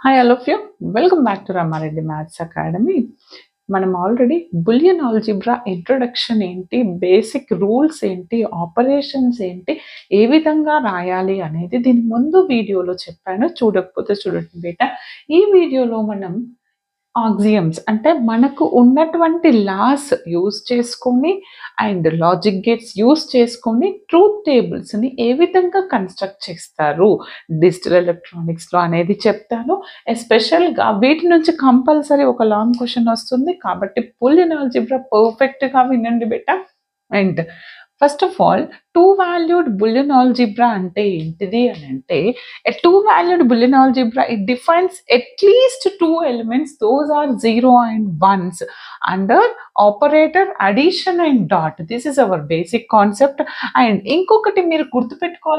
Hi, all of you. Welcome back to Ramareddy Maths Academy. మనం already bullion algebra introduction ఏంటి, basic rules ఏంటి, operations ఏంటి, ఏ విధంగా రాయాలి అనేది దీని ముందు వీడియోలో చెప్పాను. చూడకపోతే చూడండి బేటా. ఈ వీడియోలో మనం ఆక్సియమ్స్ అంటే మనకు ఉన్నటువంటి లాస్ యూజ్ చేసుకొని అండ్ లాజిక్ గేట్స్ యూజ్ చేసుకొని ట్రూత్ టేబుల్స్ని ఏ విధంగా కన్స్ట్రక్ట్ చేస్తారు డిజిటల్ ఎలక్ట్రానిక్స్లో అనేది చెప్తాను. ఎస్పెషల్గా వీటి నుంచి కంపల్సరీ ఒక లాంగ్ క్వశ్చన్ వస్తుంది కాబట్టి బూలియన్ ఆల్జిబ్రా పర్ఫెక్ట్గా వినండి బేటా. And first of all two valued Boolean algebra అంటే ఏంటిది అని అంటే a two-valued Boolean algebra, it defines at least two elements, those are 0 and 1s under operator addition and dot. This is our basic concept. And ఇంకొకటి మీరు గుర్తుపెట్టుకోవాలి